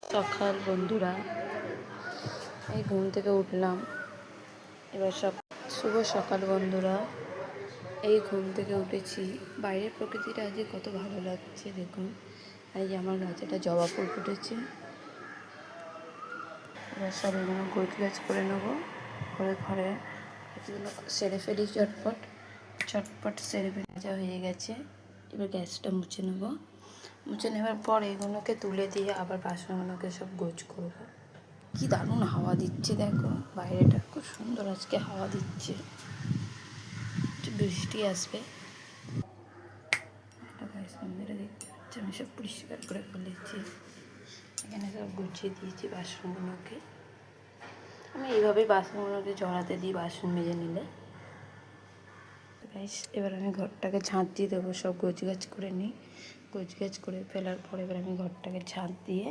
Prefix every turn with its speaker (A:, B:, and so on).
A: সকাল বন্ধুরা, এই ঘুম থেকে উঠলাম। এবার শুভ সকাল বন্ধুরা, এই ঘুম থেকে উঠেছি। বাইরের প্রকৃতিটা আজকে কত ভালো লাগছে দেখুন। আর এই যে আমার গাছে একটা জবা ফুল ফুটেছে। এবার সব এগুলো গোছগাছ করে নেবো, করে ঘরে এগুলো সেরে ফেলি। চটপট সেরে ফেলা হয়ে গেছে। এবার গ্যাসটা মুছে নেবো। মুছে নেওয়ার পর এগুলোকে তুলে দিয়ে আবার বাসনগুলোকে সব গোছ করবো। কি দারুণ হাওয়া দিচ্ছে দেখো, বাইরেটা খুব সুন্দর আজকে হাওয়া দিচ্ছে। একটু বৃষ্টি আসবে। বন্ধুরা দেখতে পাচ্ছি আমি সব পরিষ্কার করে ফেলেছি। এখানে সব গুছিয়ে দিয়েছি বাসনগুলোকে। আমি এইভাবেই বাসনগুলোকে জড়াতে দিই বাসন মেজে নিলে। এবার আমি ঘরটাকে ঝাঁট দিয়ে দেবো, সব গোছগাছ করে নিই। গোছগাছ করে ফেলার পর এবার আমি ঘরটাকে ঝাঁট দিয়ে